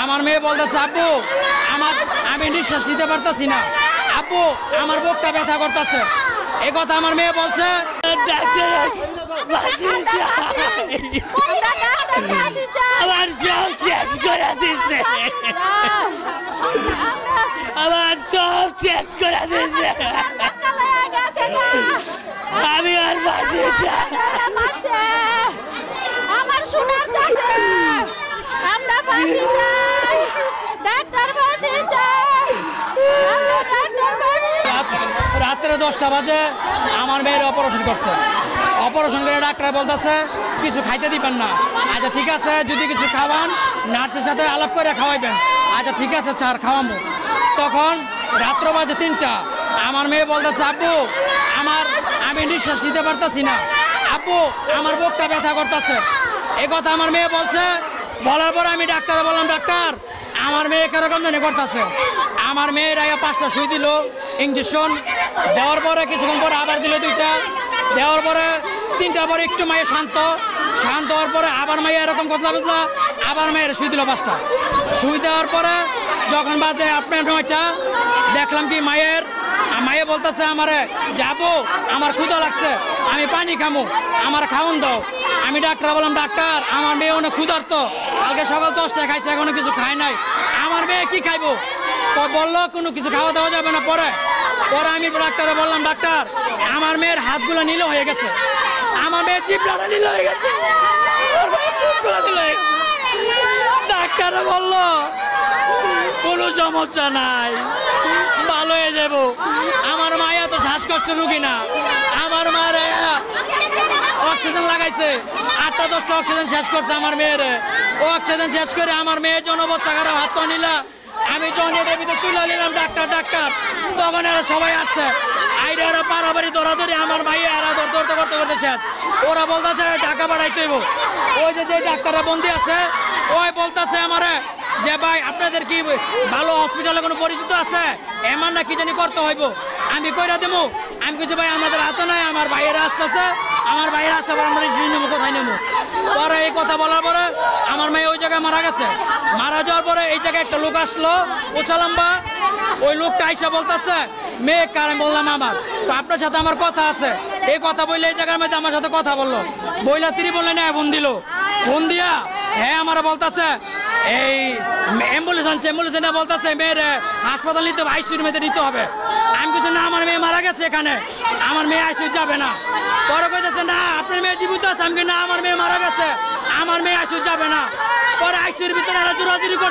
আমার মেয়ে বলতেছে আব্বু আমি নিঃশ্বাস নিতে পারতাছি না, আব্বু আমার বুকটা ব্যথা করতেছে। এই কথা আমার মেয়ে বলছে। আমার সব শেষ করে দিচ্ছে, আমার সব শেষ করে দিচ্ছে। আমি আর বাঁচি আমার সোনার চাচা, আমরা ফাঁসি চাই, ডাক্তার ফাঁসি চাই, আমরা ডাক্তার ফাঁসি। রাত্রে 10টা বাজে আমার মেয়ের অপারেশন করছে। অপারেশন করে ডাক্তার বলতেছে কিছু খাইতে দিবেন না। আচ্ছা ঠিক আছে, যদি কিছু খাওয়ান নার্সের সাথে আলাপ করে খাওয়াইবেন। আচ্ছা ঠিক আছে স্যার, খাওয়াবো। তখন রাত্র বাজে 3টা, আমার মেয়ে বলতেছে আব্বু আমি নিঃশ্বাস নিতে পারতাছি না, আব্বু আমার বুকটা ব্যথা করতেছে। এই কথা আমার মেয়ে বলছে। বলার পর আমি ডাক্তারে বললাম, ডাক্তার আমার মেয়ে কিরকম জানি করতেছে। আমার মেয়ের আগে 5টা সুই দিল, ইঞ্জেকশন দেওয়ার পরে কিছুক্ষণ পরে আবার দিল 2টা, দেওয়ার পরে 3টার পরে একটু মায়ের শান্ত হওয়ার পরে আবার মাইয়া এরকম কথা বুঝলা, আবার মায়ের সুই দিল 5টা। সুই দেওয়ার পরে যখন বাজে আপনার 9টা, দেখলাম কি মায়ে বলতেছে আমারে যাবো, আমার ক্ষুধা লাগছে, আমি পানি খামো, আমার খাওয়ান দাও। আমি ডাক্তার বললাম, ডাক্তার আমার মেয়ে অনেক ক্ষুধার্ত, কালকে সকাল 10টায় খাইছে, এখনো কিছু খায় নাই, আমার মেয়ে কি খাইবো? বললো কোনো কিছু খাওয়া দাওয়া যাবে না। পরে আমি ডাক্তারে বললাম, ডাক্তার আমার মেয়ের হাতগুলো নীল হয়ে গেছে, আমার মেয়ের জিভটা নীল হয়ে গেছে। ডাক্তারে বললো কোনো সমস্যা নাই, ভালো হয়ে যাবো। আমার মায়া তো শ্বাসকষ্ট রুগী না, আমার মায়ের অক্সিজেন লাগাইছে, 8টা-10টা অক্সিজেন শেষ করছে আমার মেয়ের। ও অক্সিজেন শেষ করে আমার মেয়ের জন্য অবস্থা খারাপ, হাত নিলা, আমি যখন এটার ভিতরে তুলে নিলাম ডাক্তার, তখন এরা সবাই আসছে, আইরে এরা পারাবাড়ি দৌড়াদৌড়ি, আমার মাইয়া এরা করতে শেষ। ওরা বলতেছে টাকা বাড়াইতে হইব। ওই যে ডাক্তাররা বন্দি আছে, ওই বলতেছে আমারে যে ভাই আপনাদের কি ভালো হসপিটালে কোনো পরিচিত আছে, এমন না কি জানি করতে হইব, আমি কইরা দেবো। আমি কিছু ভাই আমাদের হাতে নাই, আমার ভাইয়েরা আসতেছে, আমার ভাইয়েরা আসতে পারে, আমরা নেবো কোথায় নেবো। পরে এই কথা বলার পরে আমার মেয়ে ওই জায়গায় মারা গেছে। মারা যাওয়ার পরে এই জায়গায় একটা লোক আসলো উচালাম্বা, ওই লোকটা আইসা বলতেছে মেয়ে কার। আমি বললাম আমার, তো আপনার সাথে আমার কথা আছে। এই কথা বললে এই জায়গার মধ্যে আমার সাথে কথা বললো, বইলা তিনি বললেন ফোন দিল, ফোন দিয়া হ্যাঁ আমার বলতেছে এই অ্যাম্বুলেন্স আনছে, অ্যাম্বুলেন্স না বলতেছে মেয়ের হাসপাতাল নিতে হবে, আইসিউর মধ্যে নিতে হবে। আমি কিছু না, আমার মেয়ে মারা গেছে এখানে, আমার মেয়ে আইসিউ যাবে না। পরে কইতেছে না আপনার মেয়ে জীবিত আছে, আমি না আমার মেয়ে মারা গেছে, আমার মেয়ে আইসিউ যাবে না। পরে আইসিউর ভিতরে জোরাজুরি